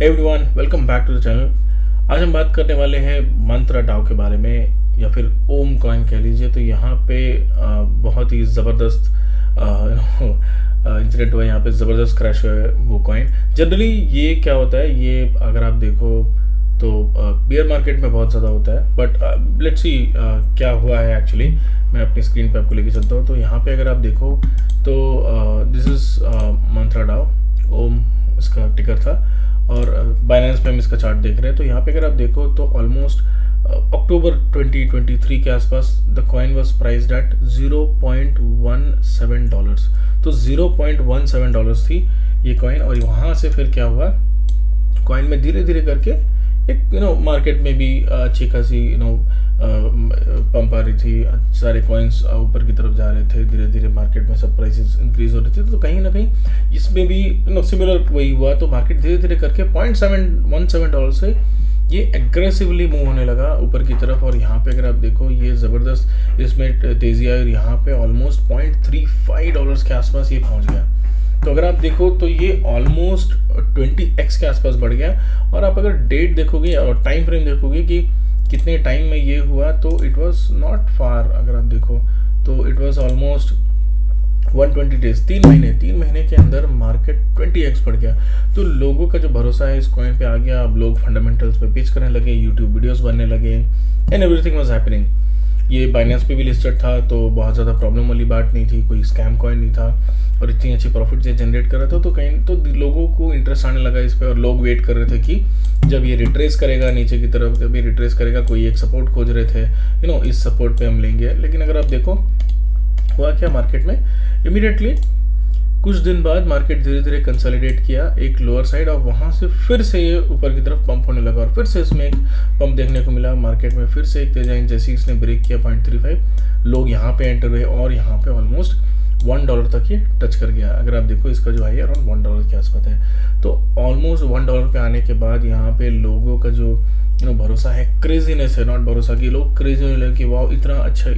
Hey everyone, welcome back to the channel. आज हम बात करने वाले हैं मंत्रा डाओ के बारे में या फिर ओम कॉइन कह लीजिए। तो यहाँ पे बहुत ही ज़बरदस्त इंसिडेंट हुआ है। यहाँ पे ज़बरदस्त क्रैश हुआ है वो कॉइन। जनरली ये क्या होता है, ये अगर आप देखो तो बियर मार्केट में बहुत ज़्यादा होता है। बट लेट्स सी क्या हुआ है एक्चुअली। मैं अपनी स्क्रीन पे आपको लेके चलता हूँ। तो यहाँ पे अगर आप देखो तो दिस इज़ मंत्रा डाओ। ओम इसका टिकर था और बाइनेंस पे हम इसका चार्ट देख रहे हैं। तो यहाँ पे अगर आप देखो तो ऑलमोस्ट अक्टूबर 2023 के आसपास the coin was priced eight $0.17। तो $0.17 थी ये कॉइन। और वहाँ से फिर क्या हुआ, कॉइन में धीरे धीरे करके एक मार्केट में भी अच्छी खासी पंप आ रही थी। सारे कॉइन्स ऊपर की तरफ जा रहे थे। धीरे धीरे मार्केट में सब प्राइसेस इंक्रीज हो रही थी। तो कहीं ना कहीं इसमें भी सिमिलर वही हुआ। तो मार्केट धीरे धीरे करके $0.17 से ये एग्रेसिवली मूव होने लगा ऊपर की तरफ। और यहाँ पे अगर आप देखो ये ज़बरदस्त इसमें तेज़ी आई और यहाँ पे ऑलमोस्ट $0.35 के आसपास ये पहुँच गया। तो अगर आप देखो तो ये ऑलमोस्ट 20x के आसपास बढ़ गया। और आप अगर डेट देखोगे और टाइम फ्रेम देखोगे कि कितने टाइम में ये हुआ, तो इट वाज नॉट फार। अगर आप देखो तो इट वाज ऑलमोस्ट 120 डेज, 3 महीने के अंदर मार्केट 20x बढ़ गया। तो लोगों का जो भरोसा है इस कॉइन पे आ गया। अब लोग फंडामेंटल्स पे पिच करने लगे, यूट्यूब वीडियोस बनने लगे एंड एवरीथिंग वाज हैपनिंग। ये बाइनेंस पे भी लिस्टेड था तो बहुत ज़्यादा प्रॉब्लम वाली बात नहीं थी, कोई स्कैम कॉइन नहीं था और इतनी अच्छी प्रॉफिट से जनरेट कर रहा था। तो कहीं तो लोगों को इंटरेस्ट आने लगा इस पर और लोग वेट कर रहे थे कि जब ये रिट्रेस करेगा नीचे की तरफ, जब ये रिट्रेस करेगा कोई एक सपोर्ट खोज रहे थे इस सपोर्ट पे हम लेंगे। लेकिन अगर आप देखो हुआ क्या मार्केट में, इमीडिएटली कुछ दिन बाद मार्केट धीरे धीरे कंसोलिडेट किया एक लोअर साइड और वहाँ से फिर से ये ऊपर की तरफ पंप होने लगा और फिर से इसमें एक पंप देखने को मिला। मार्केट में फिर से एक तेज आई जैसे इसने ब्रेक किया 0.35, लोग यहाँ पे एंटर हुए और यहाँ पे ऑलमोस्ट $1 तक ये टच कर गया। अगर आप देखो इसका जो हाई अराउंड $1 के आसपास है। तो ऑलमोस्ट $1 पे आने के बाद यहाँ पे लोगों का जो भरोसा है, क्रेजीनेस है, नॉट भरोसा, कि लोग क्रेजी होने लगे कि वाह इतना अच्छा,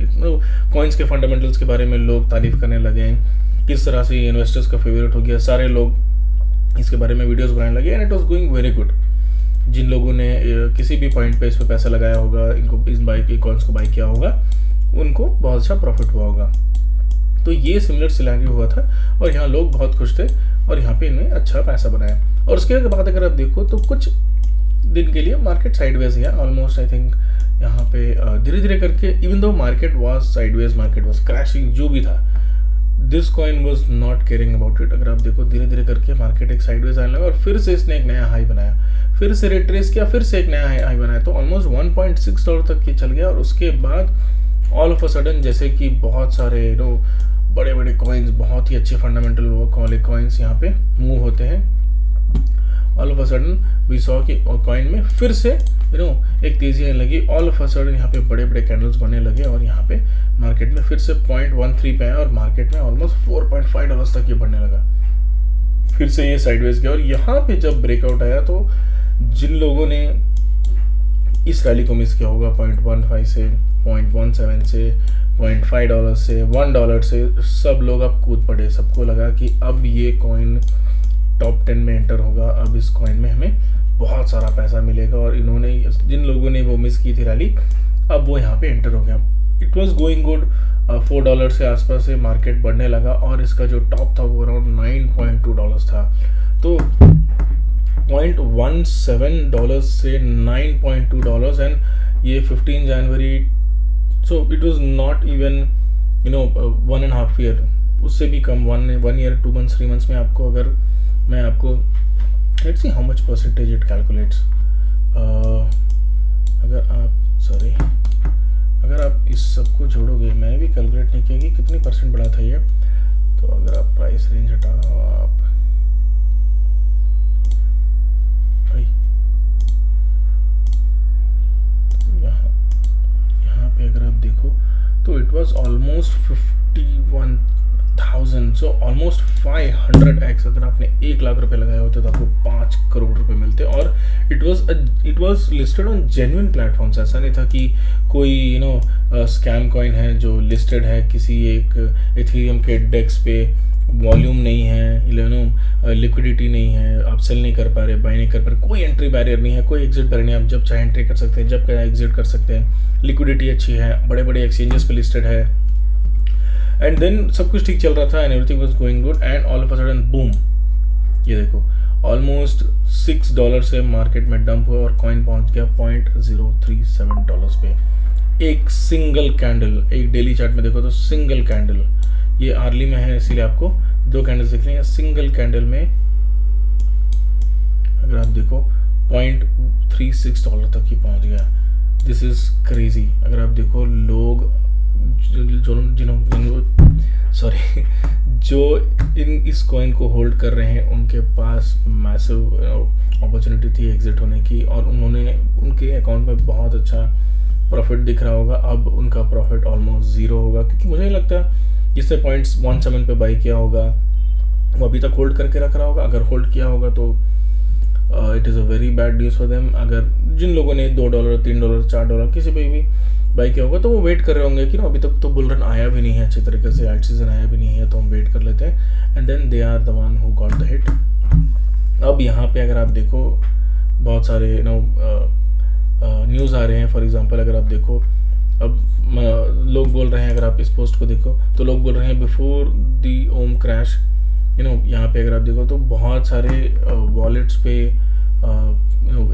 कॉइन्स के फंडामेंटल्स के बारे में लोग तारीफ करने लगे हैं, किस तरह से इन्वेस्टर्स का फेवरेट हो गया। सारे लोग इसके बारे में वीडियोस बनाने लगे and it was going very good. जिन लोगों ने किसी भी पॉइंट पे इस पर पैसा लगाया होगा, इनको इस बाइक के कॉइन्स को बाई किया होगा, उनको बहुत अच्छा प्रॉफिट हुआ होगा। तो ये सिमिलर सिनेरियो हुआ था और यहाँ लोग बहुत खुश थे और यहाँ पे इन्होंने अच्छा पैसा बनाया। और उसके बाद अगर आप देखो तो कुछ दिन के लिए मार्केट साइडवेज है ऑलमोस्ट। आई थिंक यहाँ पे धीरे धीरे करके, even though market was sideways, market was crashing, जो भी था, this coin was not caring about it. अगर आप देखो धीरे धीरे करके मार्केट एक साइडवेज आने लगा और फिर से इसने एक नया हाई बनाया, फिर से रिट्रेस किया, फिर से एक नया हाई बनाया। तो ऑलमोस्ट $1.6 तक ये चल गया। और उसके बाद ऑल ऑफ अ सडन जैसे कि बहुत सारे बड़े बड़े कॉइन्स, बहुत ही अच्छे फंडामेंटल वाले कॉइन्स यहाँ पे मूव होते हैं, all of a sudden we saw कि कॉइन में फिर से एक तेजी आने लगी। ऑल ऑफ अ सडन यहाँ पे बड़े बड़े कैंडल्स बनने लगे और यहाँ पे मार्केट में फिर से 0.13 पे आया और मार्केट में ऑलमोस्ट $4.5 तक ये बढ़ने लगा। फिर से ये साइडवेज गया और यहाँ पे जब ब्रेकआउट आया तो जिन लोगों ने इस रैली को मिस किया होगा, 0.15 से 0.17 से $0.5 से $1 से, सब लोग अब कूद पड़े। सबको लगा कि अब ये कॉइन टॉप 10 में एंटर होगा, अब इस कॉइन में हमें बहुत सारा पैसा मिलेगा। और इन्होंने, जिन लोगों ने वो मिस की थी रैली, अब वो यहाँ पे एंटर हो गया। इट वाज गोइंग गुड, $4 से आसपास से मार्केट बढ़ने लगा और इसका जो टॉप था वो अराउंड $9.2 था। तो $0.17 से $9.2 एंड ये 15 जनवरी, so it was not even 1.5 year, उससे भी कम, 1 ईयर 2 मंथ्स 3 मंथ्स में आपको, अगर मैं आपको let's see how much percentage it calculates. अगर आप इस सब को जोड़ोगे, मैंने भी कैलकुलेट नहीं किया कि कितनी परसेंट बढ़ा था ये। तो अगर आप प्राइस रेंज हटाओ, आप भाई यहाँ पे अगर आप देखो तो it was almost 51,000, so almost 500x। अगर आपने 1 लाख रुपए लगाए होते तो आपको 5 करोड़ रुपए मिलते। और it was listed on genuine platforms. ऐसा नहीं था कि कोई स्कैम कॉइन है जो लिस्टेड है किसी एक इथेरियम के डेक्स पे वॉल्यूम नहीं है, लिक्विडिटी नहीं है, आप सेल नहीं कर पा रहे, बाय नहीं कर पा रहे, कोई एंट्री बैरियर नहीं है, कोई एग्जिट बैरियर नहीं है, आप जब चाहे एंट्री कर सकते हैं, जब चाहे एग्जिट कर सकते हैं, लिक्विडिटी अच्छी है, बड़े बड़े एक्सचेंजेस पे लिस्टेड है, एंड देन सब कुछ ठीक चल रहा था and everything was going good and all of a sudden boom, ये देखो ऑलमोस्ट $6 से मार्केट में डंप हुआ और कॉइन पहुंच गया $0.037 पे। एक सिंगल कैंडल, एक डेली चार्ट में देखो तो सिंगल कैंडल, ये आर्ली में है इसीलिए आपको दो कैंडल्स दिख रही हैं, सिंगल कैंडल में अगर आप देखो $0.36 तक ही पहुंच गया। This is crazy. अगर आप देखो लोग जो इस कॉइन को होल्ड कर रहे हैं उनके पास मैसिव अपॉर्चुनिटी थी एग्जिट होने की, और उनके अकाउंट में बहुत अच्छा प्रॉफिट दिख रहा होगा। अब उनका प्रॉफिट ऑलमोस्ट ज़ीरो होगा, क्योंकि मुझे नहीं लगता जिसने 0.17 पे बाई किया होगा वो अभी तक होल्ड करके रख रहा होगा। अगर होल्ड किया होगा तो it is a very bad news for them. अगर जिन लोगों ने $2, $3, $4 किसी पे भी बाई किया होगा तो वो वेट कर रहे होंगे कि अभी तक तो बुल रन आया भी नहीं है अच्छी तरीके से, एल्ट सीजन आया भी नहीं है, तो हम वेट कर लेते हैं, and then they are the one who got the hit. अब यहाँ पे अगर आप देखो बहुत सारे न्यूज़ आ रहे हैं। फॉर एग्जांपल अगर आप देखो अब लोग बोल रहे हैं, अगर आप इस पोस्ट को देखो तो लोग बोल रहे हैं बिफोर द ओम क्रैश, यहाँ पे अगर आप देखो तो बहुत सारे वॉलेट्स पे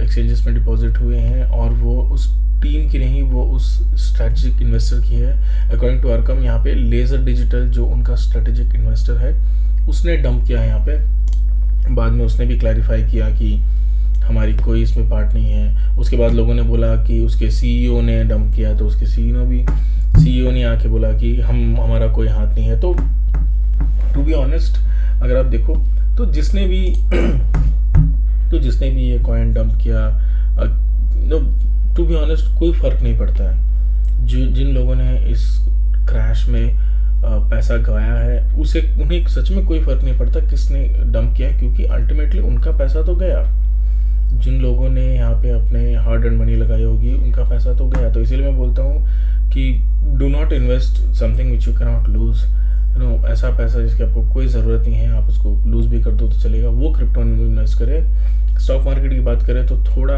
एक्सचेंजेस में डिपॉजिट हुए हैं, और वो उस टीम की नहीं, वो उस स्ट्रेटेजिक इन्वेस्टर की है। अकॉर्डिंग टू आरकम यहाँ पे लेज़र डिजिटल जो उनका स्ट्रेटेजिक इन्वेस्टर है उसने डंप किया है यहाँ पे। बाद में उसने भी क्लैरिफाई किया कि हमारी कोई इसमें पार्ट नहीं है। उसके बाद लोगों ने बोला कि उसके सीईओ ने डंप किया, तो उसके सीईओ ने आके बोला कि हमारा कोई हाथ नहीं है। तो टू बी ऑनेस्ट अगर आप देखो तो जिसने भी ये कॉइन डंप किया, टू बी ऑनेस्ट कोई फ़र्क नहीं पड़ता है। जिन लोगों ने इस क्रैश में पैसा गवाया है उन्हें सच में कोई फ़र्क नहीं पड़ता किसने डंप किया, क्योंकि अल्टीमेटली उनका पैसा तो गया। जिन लोगों ने यहाँ पे अपने हार्ड एंड मनी लगाई होगी उनका पैसा तो गया। तो इसीलिए मैं बोलता हूँ कि do not invest something which you can not lose. ऐसा पैसा जिसकी आपको कोई ज़रूरत नहीं है, आप उसको लूज़ भी कर दो तो चलेगा, वो क्रिप्टो में इन्वेस्ट करें। स्टॉक मार्केट की बात करें तो थोड़ा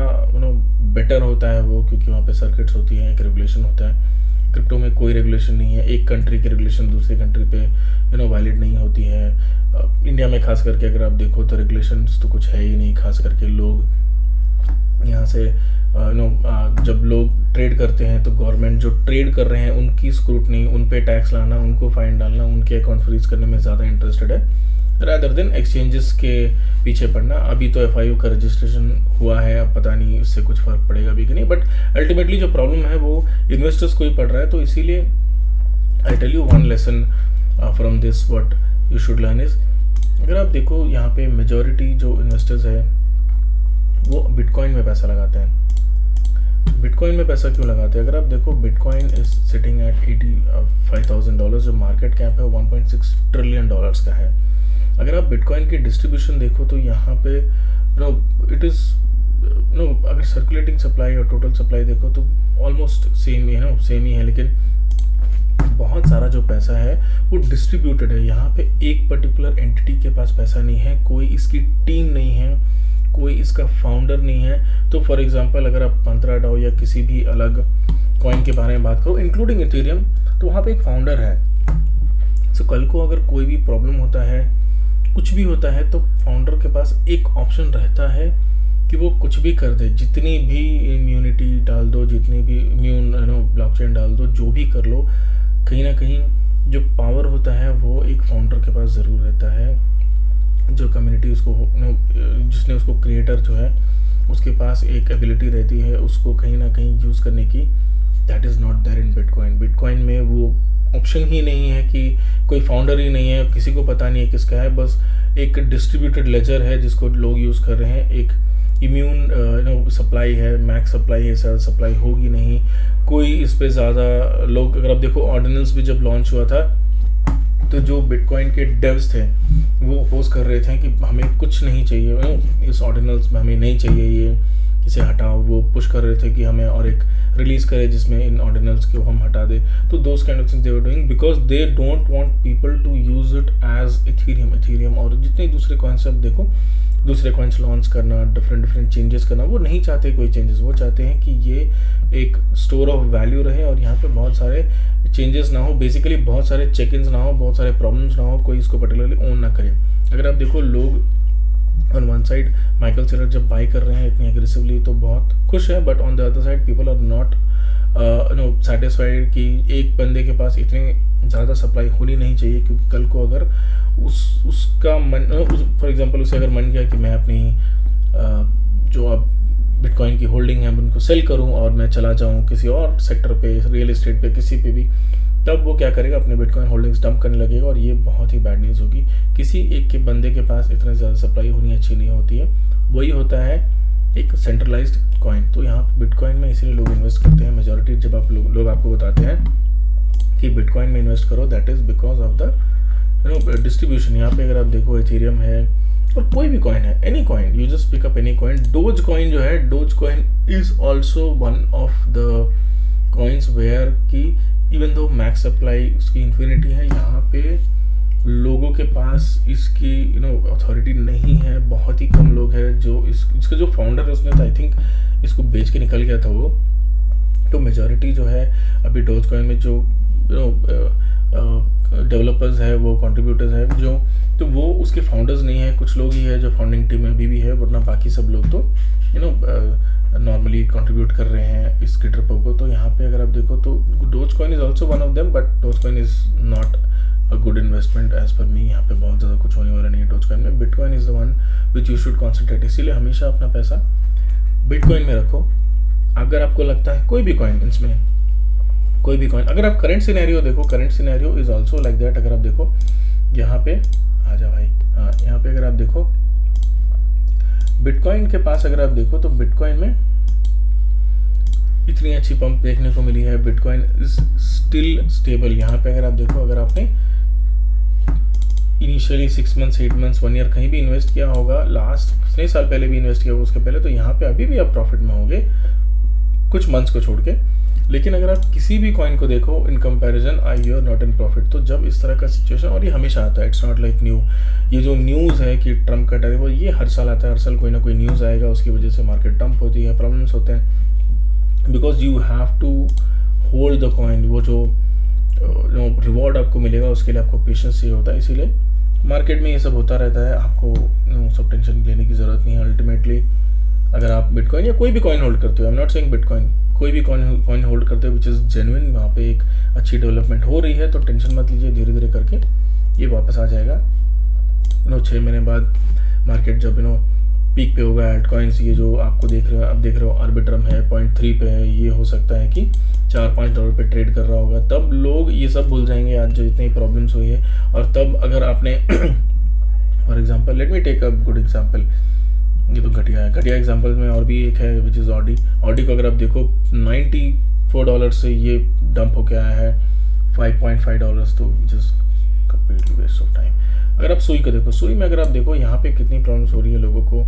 बेटर होता है वो, क्योंकि वहाँ पे सर्किट्स होती हैं, एक रेगुलेशन होता है। क्रिप्टो में कोई रेगुलेशन नहीं है, एक कंट्री की रेगुलेशन दूसरी कंट्री पे वैलिड नहीं होती है। इंडिया में खास करके अगर आप देखो तो रेगुलेशंस तो कुछ है ही नहीं। खास करके लोग यहाँ से जब लोग ट्रेड करते हैं तो गवर्नमेंट जो ट्रेड कर रहे हैं उनकी स्क्रूटनी, उन पे टैक्स लाना, उनको फाइन डालना, उनके अकाउंट फ्रीज करने में ज़्यादा इंटरेस्टेड है रादर देन एक्सचेंजेस के पीछे पड़ना। अभी तो FIU का रजिस्ट्रेशन हुआ है, अब पता नहीं इससे कुछ फ़र्क पड़ेगा भी कि नहीं, बट अल्टीमेटली जो प्रॉब्लम है वो इन्वेस्टर्स को ही पड़ रहा है। तो इसीलिए I tell you one lesson from this what you should learn is, अगर आप देखो यहाँ पे मेजॉरिटी जो इन्वेस्टर्स है वो बिटकॉइन में पैसा लगाते हैं। बिटकॉइन में पैसा क्यों लगाते हैं? अगर आप देखो बिटकॉइन इज सिटिंग एट $85,000, जो मार्केट कैप है $1.6 ट्रिलियन का है। अगर आप बिटकॉइन की डिस्ट्रीब्यूशन देखो तो यहाँ पे इट इज़ अगर सर्कुलेटिंग सप्लाई और टोटल सप्लाई देखो तो ऑलमोस्ट सेम ही है, लेकिन बहुत सारा जो पैसा है वो डिस्ट्रीब्यूटेड है। यहाँ पे एक पर्टिकुलर एंटिटी के पास पैसा नहीं है, कोई इसकी टीम नहीं है, कोई इसका फाउंडर नहीं है। तो फॉर एग्जांपल अगर आप मंत्रा या किसी भी अलग कॉइन के बारे में बात करो इंक्लूडिंग इथेरियम, तो वहाँ पे एक फाउंडर है। तो कल को अगर कोई भी प्रॉब्लम होता है, कुछ भी होता है, तो फाउंडर के पास एक ऑप्शन रहता है कि वो कुछ भी कर दे, जितनी भी इम्यूनिटी डाल दो, जितनी भी ब्लॉकचेन डाल दो, जो भी कर लो, कहीं ना कहीं जो पावर होता है वो एक फाउंडर के पास ज़रूर रहता है। जो कम्युनिटी उसको जिसने उसको क्रिएटर जो है उसके पास एक एबिलिटी रहती है उसको कहीं ना कहीं यूज़ करने की। That is not there in bitcoin. Bitcoin में वो ऑप्शन ही नहीं है कि कोई फाउंडर ही नहीं है, किसी को पता नहीं है किसका है, बस एक डिस्ट्रीब्यूटेड लेजर है जिसको लोग यूज़ कर रहे हैं। एक इम्यून सप्लाई है, मैक्स सप्लाई है, सेल सप्लाई होगी नहीं, कोई इस पे ज़्यादा लोग, अगर आप देखो ऑर्डिनल्स भी जब लॉन्च हुआ था तो जो बिटकॉइन के डेव्स थे वो अपोज कर रहे थे कि हमें कुछ नहीं चाहिए, इस ऑर्डिनल्स में हमें नहीं चाहिए ये इसे हटाओ, वो पुश कर रहे थे कि हमें और एक रिलीज़ करे जिसमें इन ऑर्डिनल्स को हम हटा दे। तो those kind of things they were doing because they don't want people to use it as Ethereum और जितने दूसरे कॉन्सेप्ट देखो, दूसरे कॉइन्स लॉन्च करना, डिफरेंट चेंजेस करना, वो नहीं चाहते कोई चेंजेस। वो चाहते हैं कि ये एक स्टोर ऑफ वैल्यू रहे और यहाँ पे बहुत सारे चेंजेस ना हो, बेसिकली बहुत सारे चेक इन्स ना हो, बहुत सारे प्रॉब्लम्स ना हो, कोई इसको पर्टिकुलरली ओन ना करे। अगर आप देखो, लोग on one side Michael Saylor जब बाई कर रहे हैं इतनी एग्रेसिवली तो बहुत खुश है, but on the other side people are not satisfied कि एक बंदे के पास इतनी ज़्यादा सप्लाई होनी नहीं चाहिए, क्योंकि कल को अगर उसका मन, फॉर एग्जांपल उसे अगर मन किया कि मैं अपनी जो अब बिटकॉइन की होल्डिंग है उनको सेल करूं और मैं चला जाऊं किसी और सेक्टर पे, रियल एस्टेट पे, किसी पे भी, तब वो क्या करेगा, अपने बिटकॉइन होल्डिंग्स डंप करने लगेगा और ये बहुत ही बैड न्यूज़ होगी। किसी एक के बंदे के पास इतनी ज़्यादा सप्लाई होनी अच्छी नहीं होती है। वही होता है एक सेंट्रलाइज्ड कॉइन। तो यहाँ बिटकॉइन में इसीलिए लोग इन्वेस्ट करते हैं। मेजॉरिटी जब आप लोग आपको बताते हैं कि बिटकॉइन में इन्वेस्ट करो, that is because of the distribution. यहाँ पे अगर आप देखो इथेरियम है और कोई भी कॉइन है, any coin, you just pick up any coin. Doge coin जो है, doge coin is also one of the coins where की इवन दो मैक्स सप्लाई उसकी इन्फिनिटी है, यहाँ पे लोगों के पास इसकी अथॉरिटी नहीं है। बहुत ही कम लोग हैं जो इसका जो फाउंडर है उसने तो आई थिंक इसको बेच के निकल गया था वो। तो मेजॉरिटी जो है अभी डोज कॉइन में जो डेवलपर्स है, वो कंट्रीब्यूटर्स है जो, तो वो उसके फाउंडर्स नहीं है, कुछ लोग ही है जो फाउंडिंग टीम में अभी भी है, वरना बाकी सब लोग तो नॉर्मली कंट्रीब्यूट कर रहे हैं इस क्रिप्टो को। तो यहाँ पे अगर आप देखो तो doge coin is also one of them, but doge coin is not a good investment as per me. यहाँ पे बहुत ज़्यादा कुछ होने वाला नहीं है डोज कॉइन में। Bitcoin is the one which you should concentrate. इसीलिए हमेशा अपना पैसा बिटकॉइन में रखो। अगर आपको लगता है कोई भी कॉइन, इसमें कोई भी कॉइन, अगर आप करंट सिनेरियो देखो, current scenario is also like that. अगर आप देखो यहाँ पे आ जा भाई, हाँ यहाँ पे अगर आप देखो बिटकॉइन के पास, अगर आप देखो तो बिटकॉइन में इतनी अच्छी पंप देखने को मिली है। Bitcoin is still stable. यहाँ पे अगर आप देखो, अगर आपने इनिशियली 6 मंथ्स, 8 मंथ्स, 1 ईयर कहीं भी इन्वेस्ट किया होगा, लास्ट कितने साल पहले भी इन्वेस्ट किया होगा उसके पहले, तो यहाँ पे अभी भी आप प्रॉफिट में होंगे कुछ मंथ्स को छोड़ के। लेकिन अगर आप किसी भी कॉइन को देखो in comparison, I you are not in profit. तो जब इस तरह का सिचुएशन, और ये हमेशा आता है, इट्स नॉट लाइक न्यू, ये जो न्यूज़ है कि ट्रम्प का टैरिफ, ये हर साल आता है। हर साल कोई ना कोई न्यूज़ आएगा, उसकी वजह से मार्केट डंप होती है, प्रॉब्लम्स होते हैं, because you have to hold the coin. वो जो रिवॉर्ड आपको मिलेगा उसके लिए आपको पेशेंस चाहिए होता है। इसीलिए मार्केट में ये सब होता रहता है, आपको सब टेंशन लेने की ज़रूरत नहीं है। अल्टीमेटली अगर आप बिटकॉइन या कोई भी कॉइन होल्ड करते हो, I am not saying bitcoin, कोई भी कॉइन होल्ड करते हो विच इज़ जेन्युइन, वहाँ पे एक अच्छी डेवलपमेंट हो रही है, तो टेंशन मत लीजिए, धीरे धीरे करके ये वापस आ जाएगा। 6 महीने बाद मार्केट जब पीक पे होगा, एल्ट कॉइन्स ये जो आपको देख रहे हो, आप देख रहे हो आर्बिट्रम है 0.3 पे है, ये हो सकता है कि $4-5 पे ट्रेड कर रहा होगा, तब लोग ये सब भूल जाएंगे आज जो इतनी प्रॉब्लम्स हुई है। और तब अगर आपने for example, let me take a good example, ये तो घटिया है, घटिया एग्जांपल में और भी एक है विच इज़ ऑडी को अगर आप देखो $94 से ये डंप होके आया है $5.5, तो just completely waste of time. अगर आप सुई को देखो, सुई में अगर आप देखो यहाँ पे कितनी प्रॉब्लम्स हो रही है लोगों को,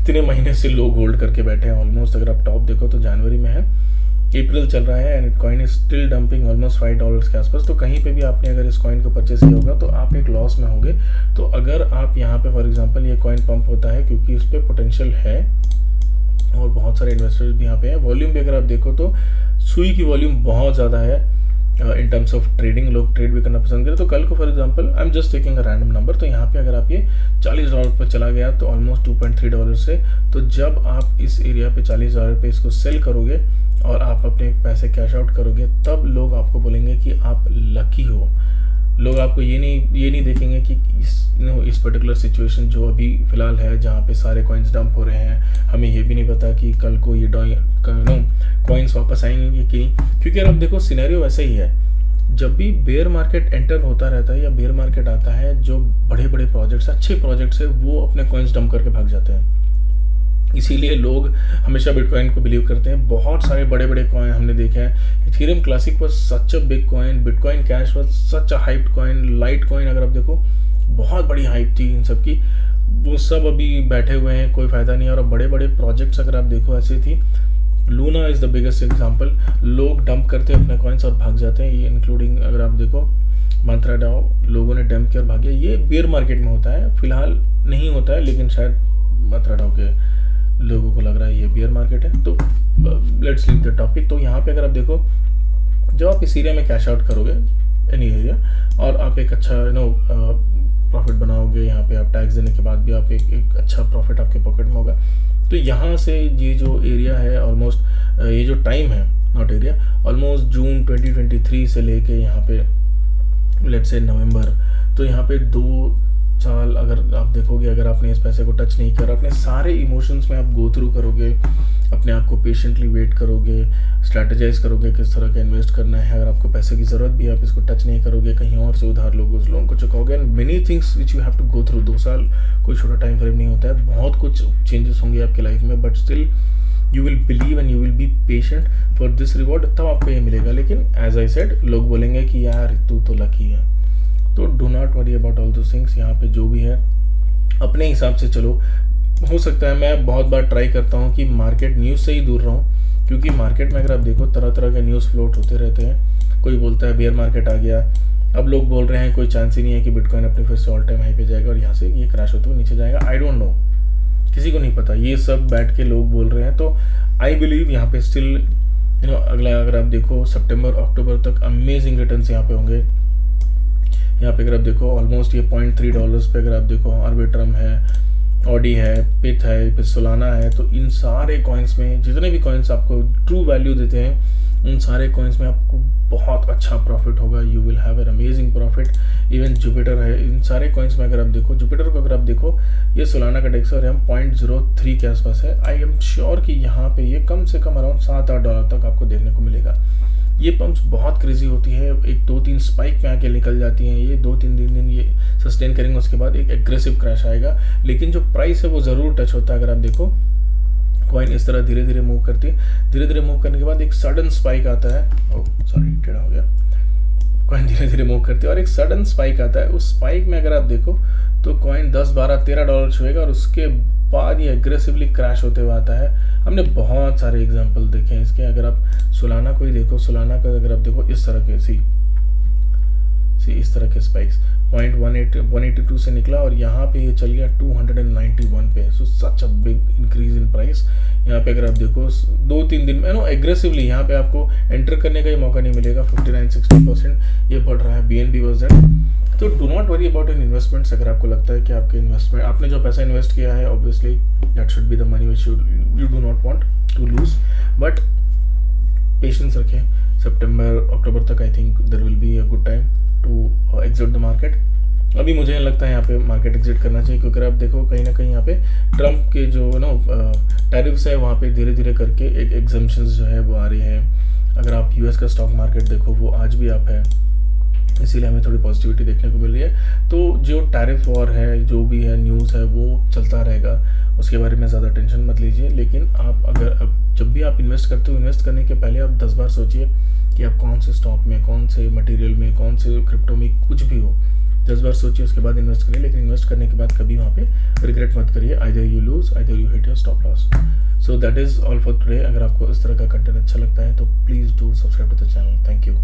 इतने महीने से लोग होल्ड करके बैठे हैं ऑलमोस्ट। अगर आप टॉप देखो तो जनवरी में है, अप्रैल चल रहा है, and coin is still dumping almost $5 के आसपास। तो कहीं पे भी आपने अगर इस कॉइन को परचेस किया होगा तो आप एक लॉस में होंगे। तो अगर आप यहाँ पे फॉर एग्जांपल, ये कॉइन पंप होता है क्योंकि उस पर पोटेंशियल है और बहुत सारे इन्वेस्टर्स भी यहाँ पे हैं। वॉल्यूम भी अगर आप देखो तो सुई की वॉल्यूम बहुत ज़्यादा है इन टर्म्स ऑफ ट्रेडिंग, लोग ट्रेड भी करना पसंद करें। तो कल को for example, I am just taking a random number, तो यहाँ पे अगर आप ये $40 पर चला गया तो ऑलमोस्ट $2.3 से, तो जब आप इस एरिया पे $40 पे इसको सेल करोगे और आप अपने पैसे कैश आउट करोगे, तब लोग आपको बोलेंगे कि आप लकी हो। लोग आपको ये नहीं देखेंगे कि इस पर्टिकुलर सिचुएशन जो अभी फ़िलहाल है, जहाँ पे सारे कॉइन्स डंप हो रहे हैं, हमें ये भी नहीं पता कि कल को ये कॉइन्स वापस आएंगे कि नहीं। क्योंकि अगर आप देखो सिनेरियो वैसे ही है, जब भी बेयर मार्केट एंटर होता रहता है या बेयर मार्केट आता है, जो बड़े बड़े प्रोजेक्ट्स, अच्छे प्रोजेक्ट्स है, वो अपने कॉइन्स डंप करके भाग जाते हैं। इसीलिए लोग हमेशा बिटकॉइन को बिलीव करते हैं। बहुत सारे बड़े बड़े कॉइन हमने देखे हैं। Ethereum classic was such a big coin, bitcoin cash was such a hyped coin, light coin अगर आप देखो बहुत बड़ी हाइप थी इन सब की। वो सब अभी बैठे हुए हैं, कोई फ़ायदा नहीं है। और बड़े बड़े प्रोजेक्ट्स अगर आप देखो ऐसे थी, Luna is the biggest example, लोग डंप करते हैं अपने कॉइन्स और भाग जाते हैं, ये इंक्लूडिंग अगर आप देखो मंत्रा डाओ, लोगों ने डंप किया और भाग गया। ये बेयर मार्केट में होता है, फिलहाल नहीं होता है, लेकिन शायद मंत्रा डाओ के लोगों को लग रहा है ये बेयर मार्केट है। तो लेट्स लीव द टॉपिक। तो यहाँ पे अगर आप देखो, जब आप इस एरिया में कैश आउट करोगे एनी एरिया, और आप एक अच्छा प्रॉफिट बनाओगे, यहाँ पे आप टैक्स देने के बाद भी आप एक अच्छा प्रॉफिट आपके पॉकेट में होगा। तो यहाँ से ये जो एरिया है ऑलमोस्ट, ये जो टाइम है, नॉट एरिया, ऑलमोस्ट जून 2023 से लेके यहाँ पे लेट्स से नवंबर, तो यहाँ पे 2 साल अगर आप देखोगे, अगर आपने इस पैसे को टच नहीं किया, अपने सारे इमोशंस में आप गो थ्रू करोगे, अपने आप को पेशेंटली वेट करोगे, स्ट्रैटेजाइज करोगे किस तरह का इन्वेस्ट करना है। अगर आपको पैसे की ज़रूरत भी है, आप इसको टच नहीं करोगे, कहीं और से उधार लोगे, उस लोन को चुकाओगे, and many things which you have to go through. 2 साल कोई छोटा टाइम फ्रेम नहीं होता है, बहुत कुछ चेंजेस होंगे आपकी लाइफ में, but still you will believe and you will be patient for this reward, तब आपको ये मिलेगा। लेकिन एज आई सेड, लोग बोलेंगे कि यार तू तो लकी है। तो do not worry about all those things. यहाँ पे जो भी है अपने हिसाब से चलो। हो सकता है, मैं बहुत बार ट्राई करता हूँ कि मार्केट न्यूज़ से ही दूर रहूँ, क्योंकि मार्केट में अगर आप देखो तरह तरह के न्यूज़ फ्लोट होते रहते हैं। कोई बोलता है बेयर मार्केट आ गया, अब लोग बोल रहे हैं कोई चांस ही नहीं है कि बिटकॉइन अपने फिर से ऑल टाइम हाई पे जाएगा और यहाँ से ये क्रैश होते हुए नीचे जाएगा। आई डोंट नो, किसी को नहीं पता, ये सब बैठ के लोग बोल रहे हैं। तो आई बिलीव यहाँ पे स्टिल अगला अगर आप देखो सितंबर अक्टूबर तक अमेजिंग रिटर्न्स यहाँ पे होंगे। यहाँ पे अगर आप देखो ऑलमोस्ट ये $0.3 पे अगर आप देखो आर्बिट्रम है, ऑडी है, पिथ है, फिर सोलाना है, तो इन सारे कॉइन्स में जितने भी कॉइन्स आपको ट्रू वैल्यू देते हैं, उन सारे कॉइन्स में आपको बहुत अच्छा प्रॉफिट होगा। You will have an amazing profit. Even Jupiter है, इन सारे कॉइन्स में अगर आप देखो, जुपिटर को अगर आप देखो, ये सोलाना का डेक्स और हम 0.03 के आसपास है। आई एम श्योर कि यहाँ पे ये कम से कम अराउंड $7-8 तक आपको देखने को मिलेगा। ये पम्प्स बहुत क्रेजी होती है, एक 2-3 स्पाइक में आके निकल जाती हैं, ये 2-3 दिन ये सस्टेन करेंगे, उसके बाद एक एग्रेसिव क्रैश आएगा। लेकिन जो प्राइस है वो ज़रूर टच होता है। अगर आप देखो कॉइन इस तरह धीरे धीरे मूव करती है, धीरे धीरे मूव करने के बाद एक सडन स्पाइक आता है, सॉरी टेढ़ा हो गया, कॉइन धीरे धीरे मूव करती है और एक सडन स्पाइक आता है। उस स्पाइक में अगर आप देखो तो कॉइन $10-12-13 छुएगा और उसके बाद ये एग्रेसिवली क्रैश होते हुए आता है। हमने बहुत सारे एग्जांपल देखे हैं इसके। अगर आप सोलाना को ही देखो, सोलाना का अगर आप देखो इस तरह के इस तरह के स्पाइक्स 182 से निकला और यहाँ पे ये चल गया 291 पे। So such a big increase in price. यहाँ पे अगर आप देखो 2-3 दिन में एग्रेसिवली यहाँ पे आपको एंटर करने का ही मौका नहीं मिलेगा। 59-60% ये बढ़ रहा है। BNB was that. तो do not worry about in investments. अगर आपको लगता है कि आपके इन्वेस्टमेंट, आपने जो पैसा इन्वेस्ट किया है, obviously that should be the money which you do not want to lose, but patience रखें। सितंबर अक्टूबर तक I think there will be a good time to exit the market. अभी मुझे लगता है यहाँ पे मार्केट एग्जिट करना चाहिए, क्योंकि आप देखो कहीं ना कहीं यहाँ पे ट्रम्प के जो टैरिफ्स है वहाँ पे धीरे धीरे करके एक एग्जम्पशंस जो है वो आ रही हैं। अगर आप यूएस का स्टॉक मार्केट देखो वो आज भी अप है, इसीलिए हमें थोड़ी पॉजिटिविटी देखने को मिल रही है। तो जो टैरिफ वॉर है, जो भी है न्यूज़ है, वो चलता रहेगा, उसके बारे में ज़्यादा टेंशन मत लीजिए। लेकिन आप अगर जब भी आप इन्वेस्ट करते हो, इन्वेस्ट करने के पहले आप 10 बार सोचिए कि आप कौन से स्टॉक में, कौन से मटेरियल में, कौन से क्रिप्टो में, कुछ भी हो 10 बार सोचिए, उसके बाद इन्वेस्ट करिए। लेकिन इन्वेस्ट करने के बाद कभी वहाँ पे रिग्रेट मत करिए। Either you lose, either you hit your stop loss. So that is all for today. अगर आपको इस तरह का कंटेंट अच्छा लगता है तो please do subscribe to the channel. Thank you.